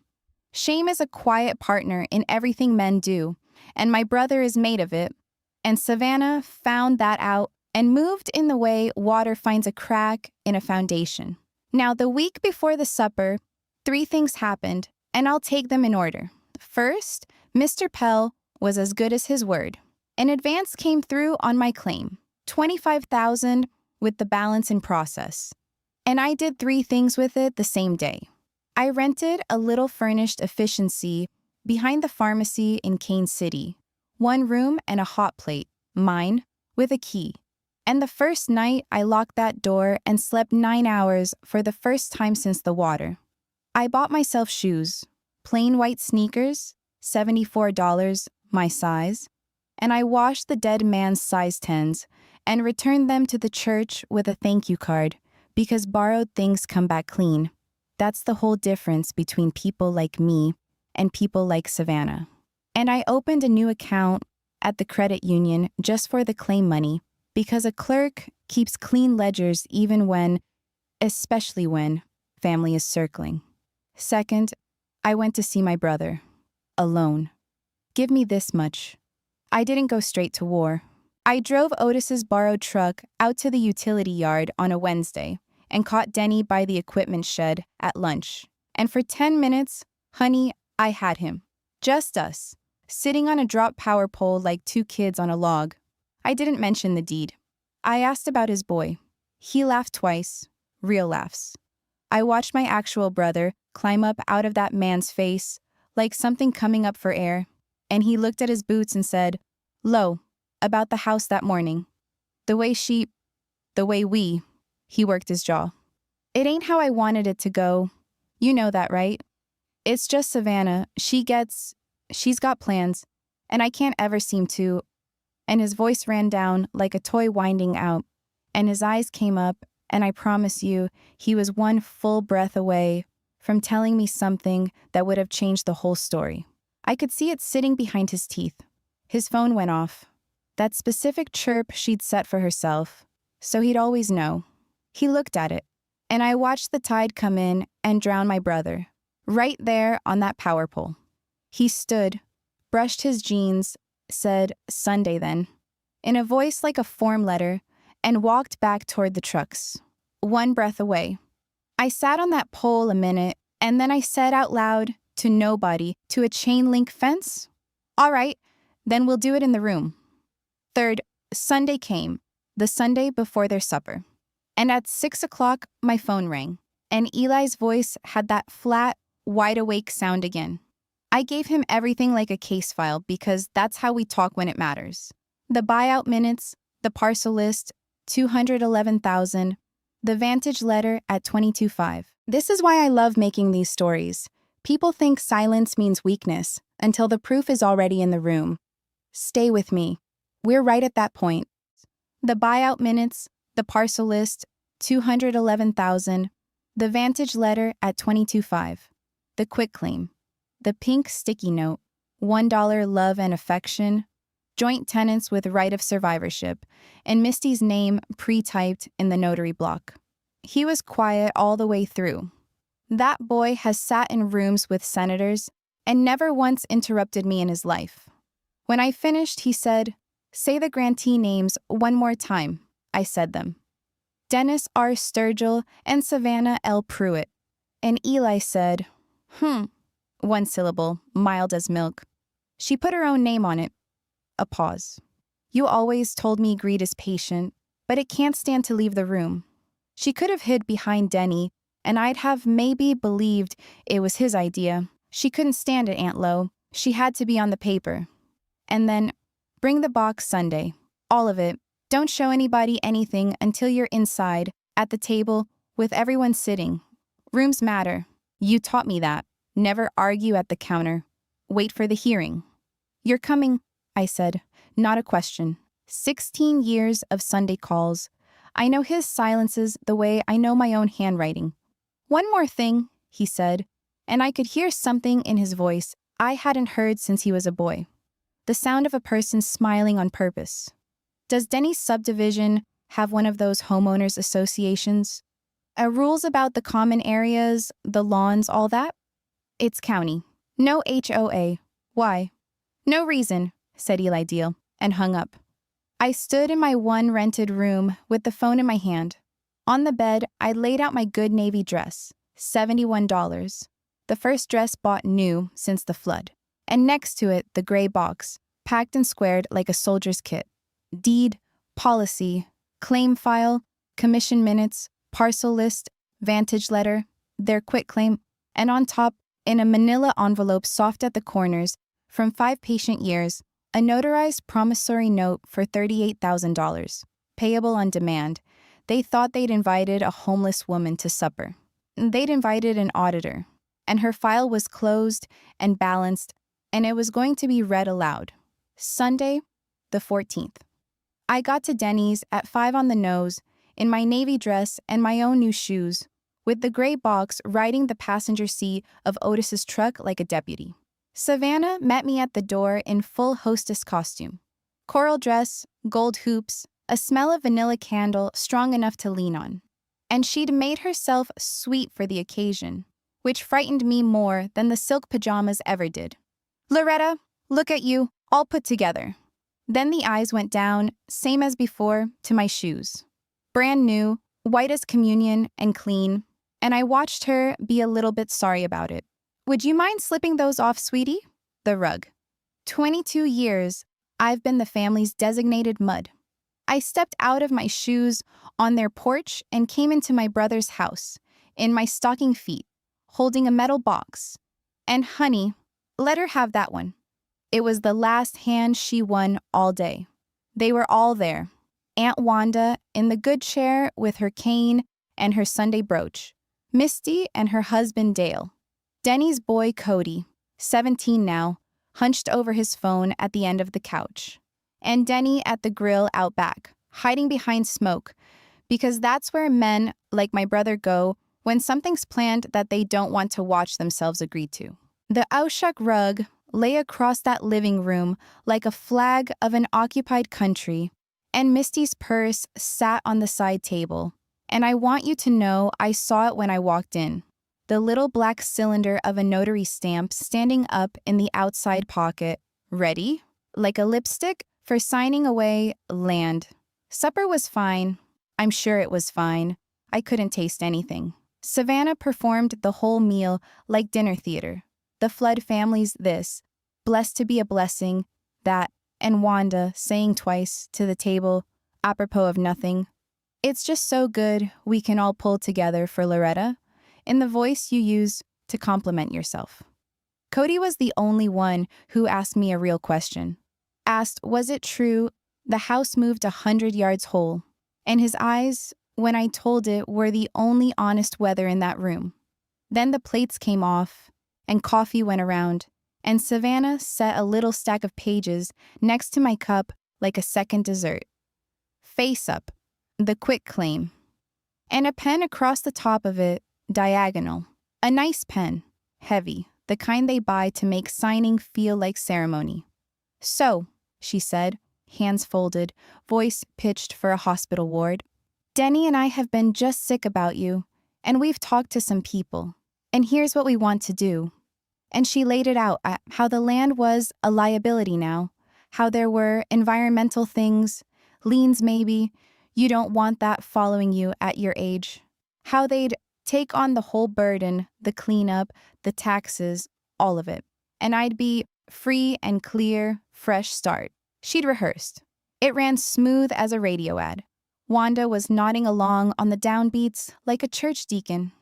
Shame is a quiet partner in everything men do, and my brother is made of it. And Savannah found that out and moved in the way water finds a crack in a foundation. Now, the week before the supper, 3 things happened, and I'll take them in order. First, Mr. Pell was as good as his word. An advance came through on my claim, $25,000 with the balance in process. And I did 3 things with it the same day. I rented a little furnished efficiency behind the pharmacy in Kane City, 1 room and a hot plate, mine, with a key. And the first night, I locked that door and slept 9 hours for the first time since the water. I bought myself shoes, plain white sneakers, $74, my size, and I washed the dead man's size 10s and returned them to the church with a thank you card, because borrowed things come back clean. That's the whole difference between people like me and people like Savannah. And I opened a new account at the credit union just for the claim money, because a clerk keeps clean ledgers even when, especially when, family is circling. Second, I went to see my brother. Alone. Give me this much. I didn't go straight to war. I drove Otis's borrowed truck out to the utility yard on a Wednesday. and caught Denny by the equipment shed at lunch. And for 10 minutes, honey, I had him. Just us, sitting on a drop power pole like two kids on a log. I didn't mention the deed. I asked about his boy. He laughed twice, real laughs. I watched my actual brother climb up out of that man's face like something coming up for air, and he looked at his boots and said, "Lo, about the house that morning. The way he worked his jaw. It ain't how I wanted it to go. You know that, right? It's just Savannah. She's got plans, and I can't ever seem to." And his voice ran down like a toy winding out, and his eyes came up, and I promise you, he was one full breath away from telling me something that would have changed the whole story. I could see it sitting behind his teeth. His phone went off. That specific chirp she'd set for herself, so he'd always know. He looked at it, and I watched the tide come in and drown my brother, right there on that power pole. He stood, brushed his jeans, said, "Sunday then," in a voice like a form letter, and walked back toward the trucks, one breath away. I sat on that pole a minute, and then I said out loud, to nobody, to a chain link fence? "All right, then we'll do it in the room." Third, Sunday came, the Sunday before their supper. And at 6 o'clock, my phone rang, and Eli's voice had that flat, wide-awake sound again. I gave him everything like a case file because that's how we talk when it matters. The buyout minutes, the parcel list, 211,000, the Vantage letter at 22.5. This is why I love making these stories. People think silence means weakness until the proof is already in the room. Stay with me. We're right at that point. The buyout minutes, the parcel list, 211,000, the Vantage letter at 22.5, the quitclaim, the pink sticky note, $1 love and affection, joint tenants with right of survivorship, and Misty's name pre-typed in the notary block. He was quiet all the way through. That boy has sat in rooms with senators and never once interrupted me in his life. When I finished, he said, "Say the grantee names one more time." I said them. Dennis R. Sturgill and Savannah L. Pruitt. And Eli said, one syllable, mild as milk. She put her own name on it. A pause. "You always told me greed is patient, but it can't stand to leave the room." She could have hid behind Denny, and I'd have maybe believed it was his idea. She couldn't stand it, Aunt Lo. She had to be on the paper. And then, "Bring the box Sunday. All of it. Don't show anybody anything until you're inside, at the table, with everyone sitting. Rooms matter. You taught me that. Never argue at the counter. Wait for the hearing." "You're coming," I said, not a question. 16 years of Sunday calls. I know his silences the way I know my own handwriting. "One more thing," he said, and I could hear something in his voice I hadn't heard since he was a boy. The sound of a person smiling on purpose. Does Denny's subdivision have one of those homeowners associations? Rules about the common areas, the lawns, all that? It's county. No HOA. Why? "No reason," said Eli Deal, and hung up. I stood in my one rented room with the phone in my hand. On the bed, I laid out my good Navy dress, $71, the first dress bought new since the flood. And next to it, the gray box, packed and squared like a soldier's kit. Deed, policy, claim file, commission minutes, parcel list, Vantage letter, their quitclaim, and on top, in a manila envelope soft at the corners, from 5 patient years, a notarized promissory note for $38,000, payable on demand. They thought they'd invited a homeless woman to supper. They'd invited an auditor, and her file was closed and balanced, and it was going to be read aloud. Sunday, the 14th. I got to Denny's at 5 on the nose, in my navy dress and my own new shoes, with the gray box riding the passenger seat of Otis's truck like a deputy. Savannah met me at the door in full hostess costume. Coral dress, gold hoops, a smell of vanilla candle strong enough to lean on. And she'd made herself sweet for the occasion, which frightened me more than the silk pajamas ever did. "Loretta, look at you, all put together." Then the eyes went down, same as before, to my shoes. Brand new, white as communion and clean, and I watched her be a little bit sorry about it. Would you mind slipping those off, sweetie? The rug. 22 years, I've been the family's designated mud. I stepped out of my shoes on their porch and came into my brother's house, in my stocking feet, holding a metal box. And honey, let her have that one. It was the last hand she won all day. They were all there. Aunt Wanda in the good chair with her cane and her Sunday brooch. Misty and her husband Dale. Denny's boy Cody, 17 now, hunched over his phone at the end of the couch. And Denny at the grill out back, hiding behind smoke, because that's where men like my brother go when something's planned that they don't want to watch themselves agree to. The Aushuk rug lay across that living room like a flag of an occupied country, and Misty's purse sat on the side table. And I want you to know I saw it when I walked in. The little black cylinder of a notary stamp standing up in the outside pocket, ready, like a lipstick, for signing away land. Supper was fine. I'm sure it was fine. I couldn't taste anything. Savannah performed the whole meal like dinner theater. The Flood family's this, blessed to be a blessing, that, and Wanda saying twice to the table, apropos of nothing, "It's just so good we can all pull together for Loretta," in the voice you use to compliment yourself. Cody was the only one who asked me a real question. Asked, was it true the house moved 100 yards whole? And his eyes, when I told it, were the only honest weather in that room. Then the plates came off, and coffee went around, and Savannah set a little stack of pages next to my cup like a second dessert. Face up, the quick claim. And a pen across the top of it, diagonal. A nice pen, heavy, the kind they buy to make signing feel like ceremony. "So," she said, hands folded, voice pitched for a hospital ward, "Denny and I have been just sick about you, and we've talked to some people. And here's what we want to do." And she laid it out at how the land was a liability now, how there were environmental things, liens maybe, you don't want that following you at your age, how they'd take on the whole burden, the cleanup, the taxes, all of it. And I'd be free and clear, fresh start. She'd rehearsed. It ran smooth as a radio ad. Wanda was nodding along on the downbeats like a church deacon.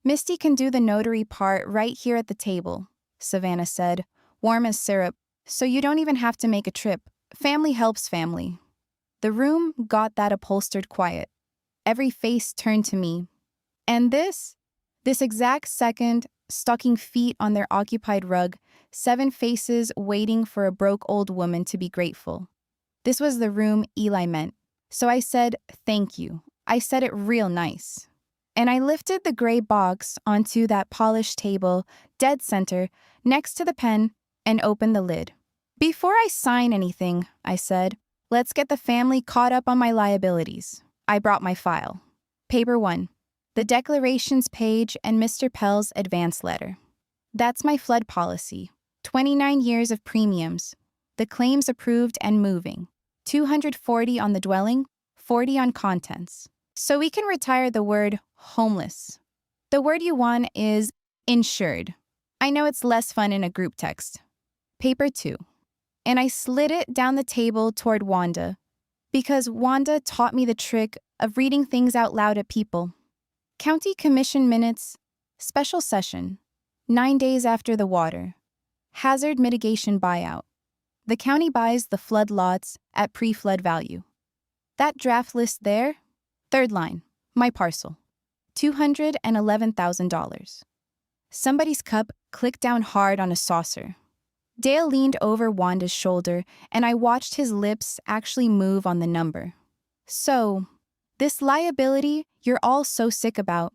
"Misty can do the notary part right here at the table," Savannah said, warm as syrup, "so you don't even have to make a trip. Family helps family." The room got that upholstered quiet. Every face turned to me. And this exact second, stocking feet on their occupied rug, 7 faces waiting for a broke old woman to be grateful. This was the room Eli meant. So I said, "Thank you." I said it real nice. And I lifted the gray box onto that polished table, dead center, next to the pen, and opened the lid. "Before I sign anything," I said, "let's get the family caught up on my liabilities." I brought my file. Paper 1. The declarations page and Mr. Pell's advance letter. That's my flood policy. 29 years of premiums. The claims approved and moving. 240 on the dwelling, 40 on contents. So we can retire the word homeless. The word you want is insured. I know it's less fun in a group text. Paper 2. And I slid it down the table toward Wanda, because Wanda taught me the trick of reading things out loud at people. County Commission minutes, special session, 9 days after the water. Hazard mitigation buyout. The county buys the flood lots at pre-flood value. That draft list there, 3rd line, my parcel, $211,000. Somebody's cup clicked down hard on a saucer. Dale leaned over Wanda's shoulder, and I watched his lips actually move on the number. "So, this liability you're all so sick about,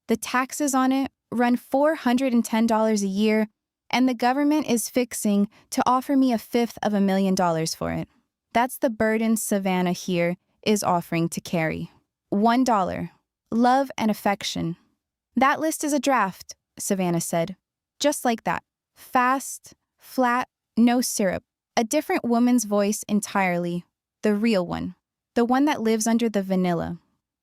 the taxes on it run $410 a year, and the government is fixing to offer me $500,000 for it. That's the burden Savannah here is offering to carry. $1. Love and affection." "That list is a draft," Savannah said. Just like that. Fast, flat, no syrup. A different woman's voice entirely. The real one. The one that lives under the vanilla.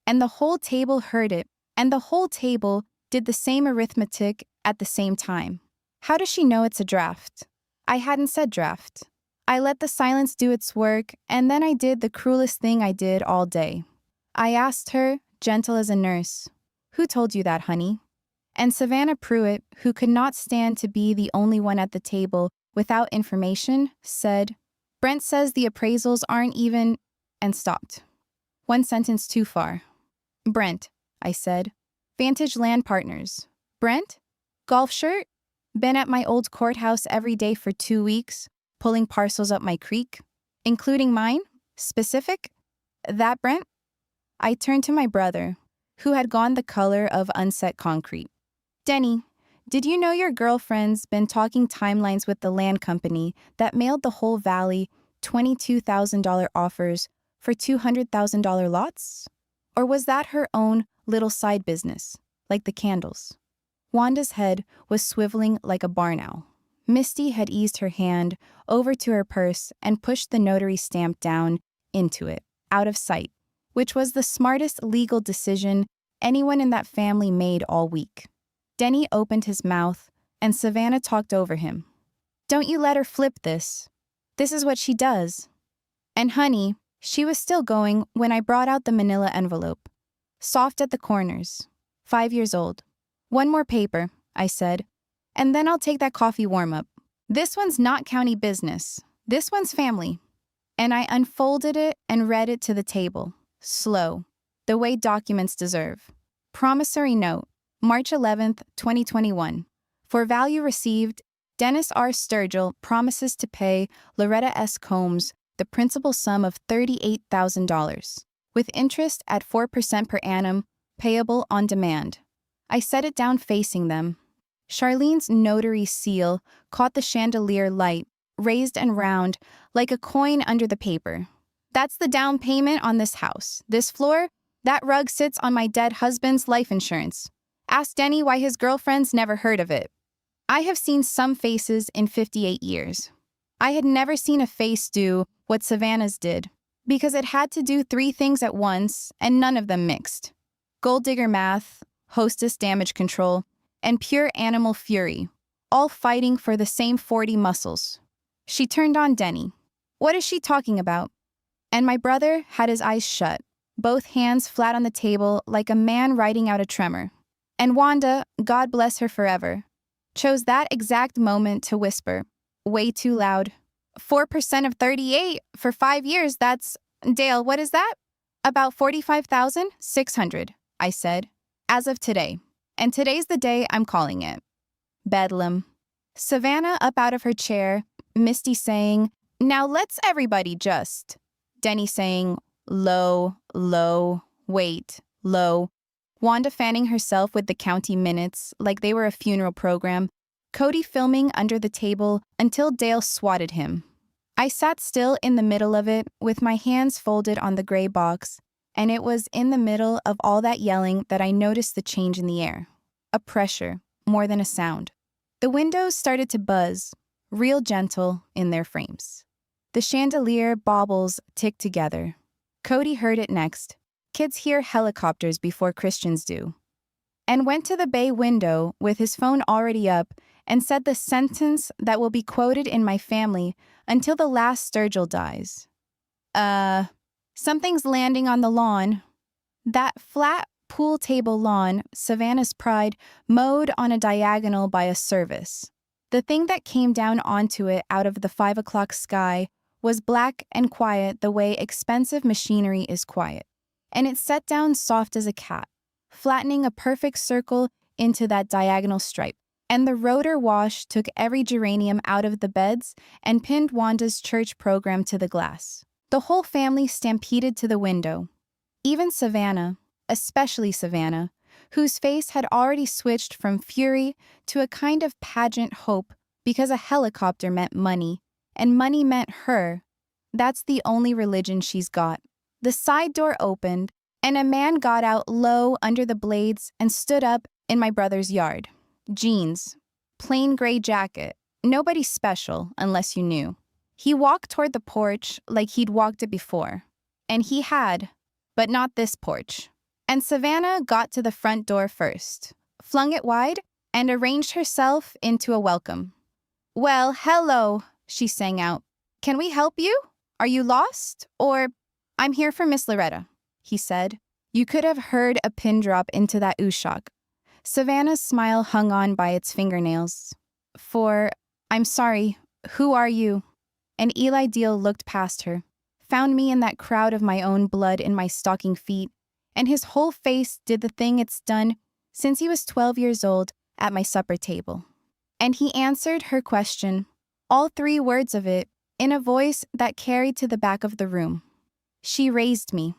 and the whole table heard it, and the whole table did the same arithmetic at the same time. How does she know it's a draft? I hadn't said draft. I let the silence do its work, and then I did the cruelest thing I did all day. I asked her, gentle as a nurse, "Who told you that, honey?" And Savannah Pruitt, who could not stand to be the only one at the table without information, said, "Brent says the appraisals aren't even," and stopped. One sentence too far. "Brent," I said. "Vantage Land Partners." "Brent? Golf shirt? Been at my old courthouse every day for 2 weeks, pulling parcels up my creek, including mine? Specific? That Brent?" I turned to my brother, who had gone the color of unset concrete. "Denny, did you know your girlfriend's been talking timelines with the land company that mailed the whole valley $22,000 offers for $200,000 lots? Or was that her own little side business, like the candles?" Wanda's head was swiveling like a barn owl. Misty had eased her hand over to her purse and pushed the notary stamp down into it, out of sight, which was the smartest legal decision anyone in that family made all week. Denny opened his mouth, and Savannah talked over him. "Don't you let her flip this. This is what she does." And honey, she was still going when I brought out the manila envelope. Soft at the corners. 5 years old. "One more paper," I said, "and then I'll take that coffee warm-up. This one's not county business. This one's family." And I unfolded it and read it to the table, slow, the way documents deserve. Promissory note, March 11th, 2021. For value received, Dennis R. Sturgill promises to pay Loretta S. Combs the principal sum of $38,000, with interest at 4% per annum, payable on demand. I set it down facing them. Charlene's notary seal caught the chandelier light, raised and round, like a coin under the paper. "That's the down payment on this house. This floor, that rug sits on my dead husband's life insurance. Ask Denny why his girlfriend's never heard of it." I have seen some faces in 58 years. I had never seen a face do what Savannah's did, because it had to do 3 things at once, and none of them mixed. Gold digger math, hostess damage control, and pure animal fury, all fighting for the same 40 muscles. She turned on Denny. "What is she talking about?" And my brother had his eyes shut, both hands flat on the table like a man riding out a tremor. And Wanda, God bless her forever, chose that exact moment to whisper, way too loud, 4% of 38 for 5 years, that's, Dale, what is that? "About 45,600, I said, "as of today. And today's the day I'm calling it." Bedlam. Savannah up out of her chair, Misty saying, "Now let's everybody just." Denny saying, "Low, low, wait, low." Wanda fanning herself with the county minutes like they were a funeral program. Cody filming under the table until Dale swatted him. I sat still in the middle of it with my hands folded on the gray box, and it was in the middle of all that yelling that I noticed the change in the air. A pressure, more than a sound. The windows started to buzz, real gentle in their frames. The chandelier baubles ticked together. Cody heard it next. Kids hear helicopters before Christians do. And went to the bay window with his phone already up and said the sentence that will be quoted in my family until the last Sturgill dies. Something's landing on the lawn. That flat pool table lawn, Savannah's pride, mowed on a diagonal by a service. The thing that came down onto it out of the 5 o'clock sky was black and quiet the way expensive machinery is quiet. And it set down soft as a cat, flattening a perfect circle into that diagonal stripe. And the rotor wash took every geranium out of the beds and pinned Wanda's church program to the glass. The whole family stampeded to the window. Even Savannah, especially Savannah, whose face had already switched from fury to a kind of pageant hope because a helicopter meant money, and money meant her. That's the only religion she's got. The side door opened, and a man got out low under the blades and stood up in my brother's yard. Jeans, plain gray jacket, nobody special unless you knew. He walked toward the porch like he'd walked it before. And he had, but not this porch. And Savannah got to the front door first, flung it wide, and arranged herself into a welcome. "Well, hello," she sang out. "Can we help you? Are you lost? Or, I'm here for Miss Loretta," he said. You could have heard a pin drop into that ooshak. Savannah's smile hung on by its fingernails. I'm sorry, who are you?" And Eli Deal looked past her, found me in that crowd of my own blood in my stocking feet, and his whole face did the thing it's done since he was 12 years old at my supper table. And he answered her question, all 3 words of it, in a voice that carried to the back of the room. She raised me.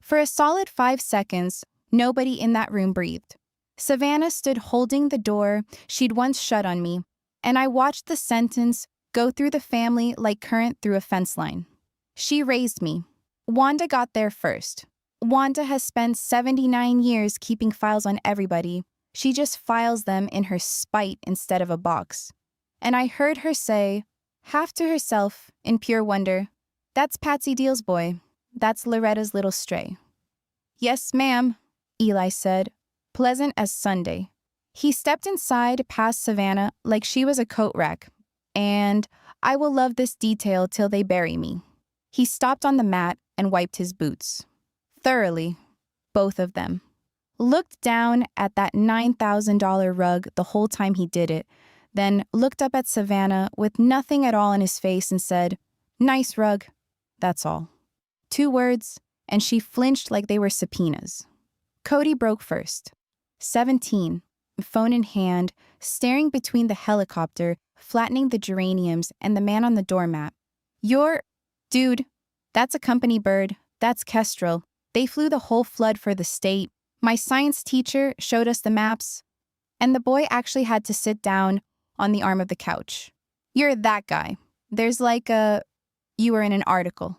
For a solid 5 seconds, nobody in that room breathed. Savannah stood holding the door she'd once shut on me, and I watched the sentence go through the family like current through a fence line. She raised me. Wanda got there first. Wanda has spent 79 years keeping files on everybody. She just files them in her spite instead of a box. And I heard her say, half to herself, in pure wonder, "That's Patsy Deal's boy. That's Loretta's little stray." "Yes, ma'am," Eli said, pleasant as Sunday. He stepped inside past Savannah like she was a coat rack, and I will love this detail till they bury me. He stopped on the mat and wiped his boots. Thoroughly, both of them. Looked down at that $9,000 rug the whole time he did it, then looked up at Savannah with nothing at all in his face and said, "Nice rug." That's all. 2 words, and she flinched like they were subpoenas. Cody broke first. 17, phone in hand, staring between the helicopter, flattening the geraniums, and the man on the doormat. Dude, that's a company bird. That's Kestrel. They flew the whole flood for the state. My science teacher showed us the maps, and the boy actually had to sit down on the arm of the couch. You're that guy. There's you were in an article.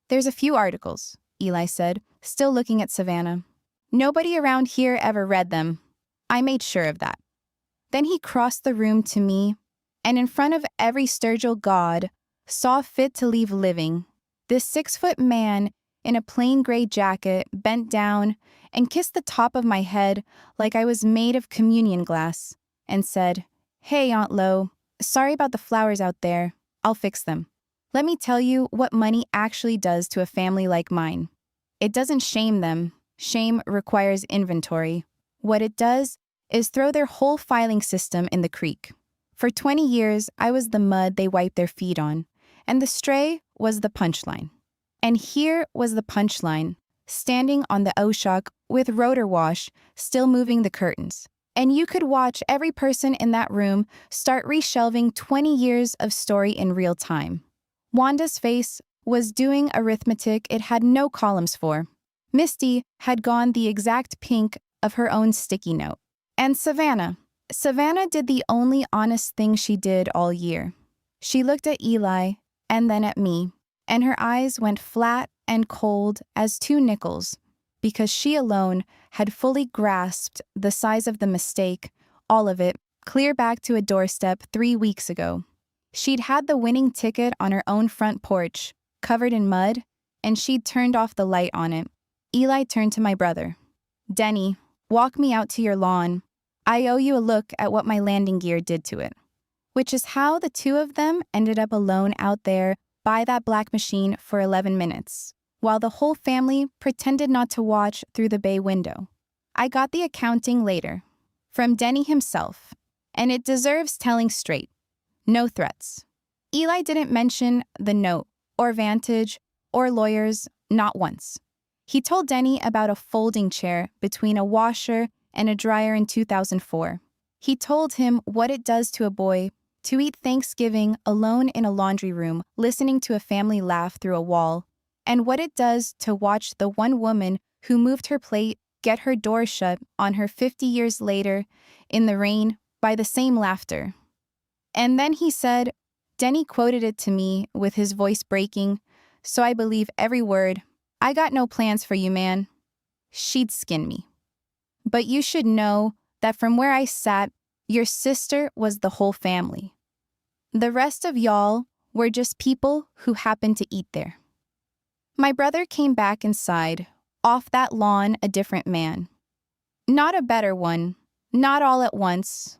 There's a few articles, Eli said, still looking at Savannah. Nobody around here ever read them. I made sure of that. Then he crossed the room to me, and in front of every Sturgill god, saw fit to leave living. This 6-foot man in a plain gray jacket bent down and kissed the top of my head like I was made of communion glass, and said, "Hey, Aunt Lo, sorry about the flowers out there. I'll fix them. Let me tell you what money actually does to a family like mine. It doesn't shame them. Shame requires inventory. What it does is throw their whole filing system in the creek. For 20 years, I was the mud they wiped their feet on, and the stray was the punchline. And here was the punchline, standing on the Oshak with rotor wash, still moving the curtains. And you could watch every person in that room start reshelving 20 years of story in real time. Wanda's face was doing arithmetic it had no columns for. Misty had gone the exact pink of her own sticky note. And Savannah did the only honest thing she did all year. She looked at Eli and then at me, and her eyes went flat and cold as 2 nickels, because she alone had fully grasped the size of the mistake, all of it, clear back to a doorstep 3 weeks ago. She'd had the winning ticket on her own front porch, covered in mud, and she'd turned off the light on it. Eli turned to my brother. "Denny, walk me out to your lawn. I owe you a look at what my landing gear did to it." Which is how the 2 of them ended up alone out there by that black machine for 11 minutes, while the whole family pretended not to watch through the bay window. I got the accounting later, from Denny himself, and it deserves telling straight. No threats. Eli didn't mention the note, or Vantage, or lawyers, not once. He told Denny about a folding chair between a washer and a dryer in 2004. He told him what it does to a boy to eat Thanksgiving alone in a laundry room, listening to a family laugh through a wall, and what it does to watch the one woman who moved her plate get her door shut on her 50 years later in the rain by the same laughter. And then he said, Denny quoted it to me with his voice breaking, so I believe every word, "I got no plans for you, man." She'd skin me. But you should know that from where I sat, your sister was the whole family. The rest of y'all were just people who happened to eat there. My brother came back inside, Off that lawn, a different man. Not a better one. Not all at once.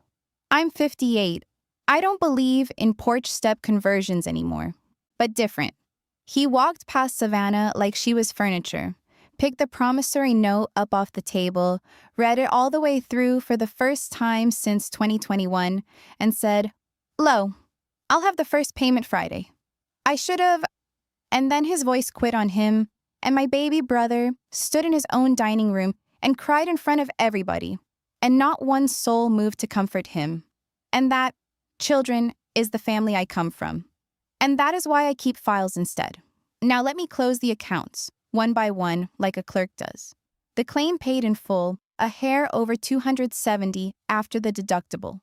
I'm 58. I don't believe in porch step conversions anymore. But different. He walked past Savannah like she was furniture, picked the promissory note up off the table, read it all the way through for the first time since 2021, and said, "Lo, I'll have the first payment Friday." I should have... And then his voice quit on him, and my baby brother stood in his own dining room and cried in front of everybody, and not one soul moved to comfort him. And that, children, is the family I come from. And that is why I keep files instead. Now let me close the accounts, one by one, like a clerk does. The claim paid in full, a hair over $270 after the deductible.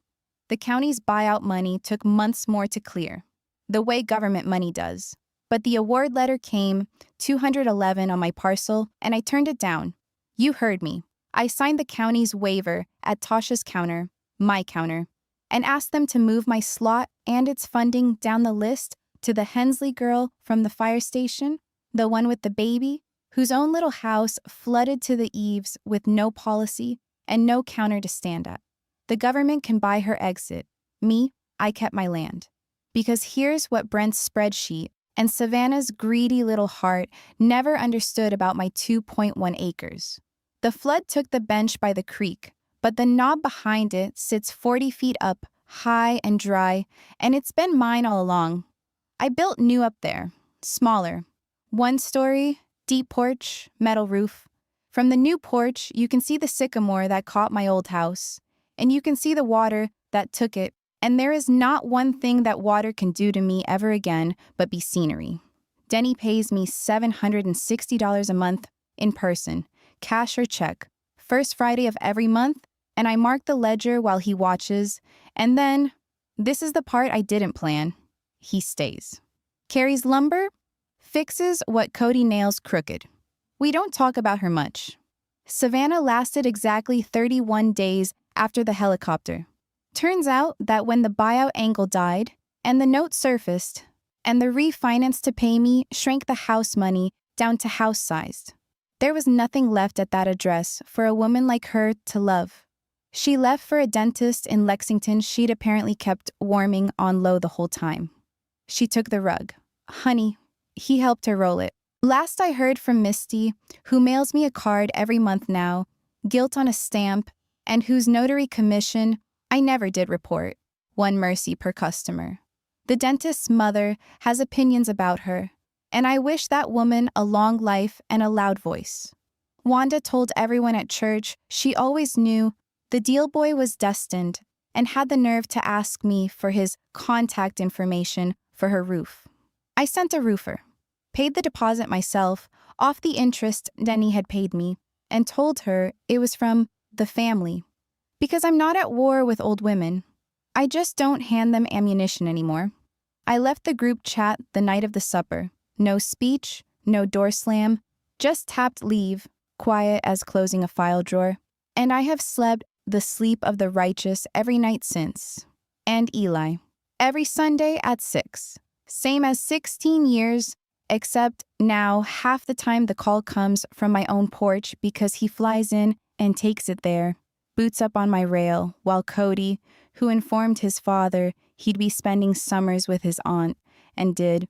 The county's buyout money took months more to clear, the way government money does. But the award letter came, $211 on my parcel, and I turned it down. You heard me. I signed the county's waiver at Tasha's counter, my counter, and asked them to move my slot and its funding down the list to the Hensley girl from the fire station, the one with the baby, whose own little house flooded to the eaves with no policy and no counter to stand at. The government can buy her exit. Me, I kept my land. Because here's what Brent's spreadsheet and Savannah's greedy little heart never understood about my 2.1 acres. The flood took the bench by the creek, but the knob behind it sits 40 feet up, high and dry, and it's been mine all along. I built new up there, smaller. 1 story, deep porch, metal roof. From the new porch, you can see the sycamore that caught my old house, and you can see the water that took it, and there is not one thing that water can do to me ever again but be scenery. Denny pays me $760 a month in person, cash or check, first Friday of every month, and I mark the ledger while he watches, and then, this is the part I didn't plan, he stays. Carries lumber, fixes what Cody nails crooked. We don't talk about her much. Savannah lasted exactly 31 days after the helicopter. Turns out that when the buyout angle died, and the note surfaced, and the refinance to pay me shrank the house money down to house-sized, there was nothing left at that address for a woman like her to love. She left for a dentist in Lexington she'd apparently kept warming on low the whole time. She took the rug. Honey, he helped her roll it. Last I heard from Misty, who mails me a card every month now, gilt on a stamp, and whose notary commission I never did report, 1 mercy per customer. The dentist's mother has opinions about her, and I wish that woman a long life and a loud voice. Wanda told everyone at church she always knew the deal boy was destined and had the nerve to ask me for his contact information for her roof. I sent a roofer, paid the deposit myself off the interest Denny had paid me, and told her it was from the family. Because I'm not at war with old women. I just don't hand them ammunition anymore. I left the group chat the night of the supper. No speech, no door slam, just tapped leave, quiet as closing a file drawer. And I have slept the sleep of the righteous every night since. And Eli. Every Sunday at 6. Same as 16 years, except now half the time the call comes from my own porch because he flies in and takes it there, boots up on my rail, while Cody, who informed his father he'd be spending summers with his aunt, and did,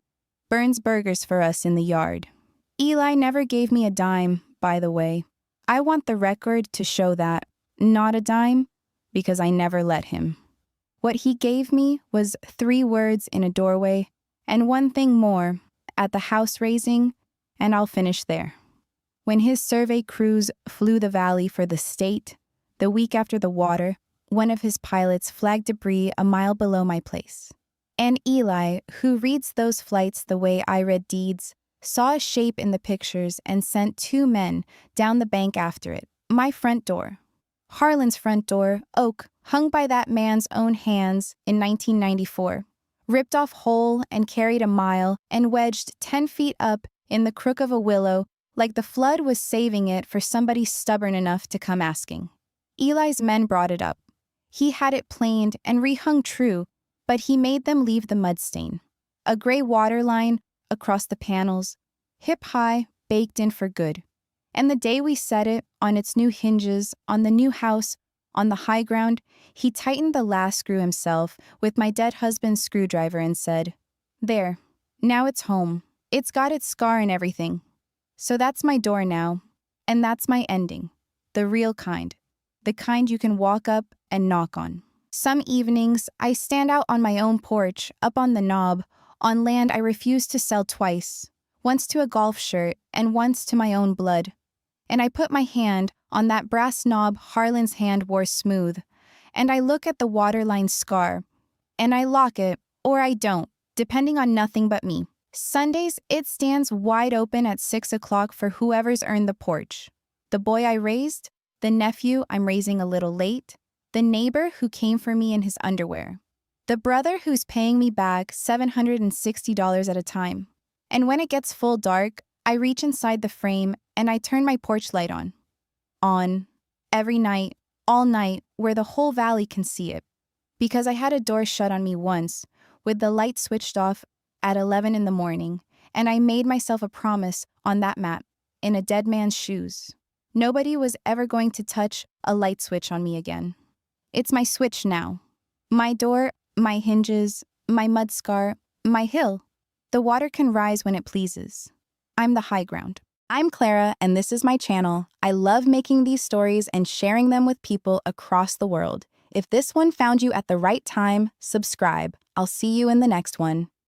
burns burgers for us in the yard. Eli never gave me a dime, by the way. I want the record to show that, not a dime, because I never let him. What he gave me was 3 words in a doorway, and 1 thing more, at the house raising, and I'll finish there. When his survey crews flew the valley for the state, the week after the water, one of his pilots flagged debris a mile below my place. And Eli, who reads those flights the way I read deeds, saw a shape in the pictures and sent 2 men down the bank after it, my front door. Harlan's front door, oak, hung by that man's own hands in 1994, ripped off whole and carried a mile and wedged 10 feet up in the crook of a willow like the flood was saving it for somebody stubborn enough to come asking. Eli's men brought it up. He had it planed and rehung true, but he made them leave the mud stain. A gray water line across the panels, hip-high, baked in for good. And the day we set it, on its new hinges, on the new house, on the high ground, he tightened the last screw himself with my dead husband's screwdriver and said, "There, now it's home. It's got its scar and everything. So that's my door now, and that's my ending. The real kind. The kind you can walk up and knock on." Some evenings, I stand out on my own porch, up on the knob, on land I refuse to sell twice, once to a golf shirt and once to my own blood. And I put my hand on that brass knob Harlan's hand wore smooth, and I look at the waterline scar, and I lock it, or I don't, depending on nothing but me. Sundays, it stands wide open at 6 o'clock for whoever's earned the porch. The boy I raised, the nephew I'm raising a little late, the neighbor who came for me in his underwear, the brother who's paying me back $760 at a time. And when it gets full dark, I reach inside the frame and I turn my porch light on. On. Every night, all night, where the whole valley can see it. Because I had a door shut on me once, with the light switched off at 11 in the morning, and I made myself a promise on that mat, in a dead man's shoes. Nobody was ever going to touch a light switch on me again. It's my switch now. My door, my hinges, my mud scar, my hill. The water can rise when it pleases. I'm the high ground. I'm Clara, and this is my channel. I love making these stories and sharing them with people across the world. If this one found you at the right time, subscribe. I'll see you in the next one.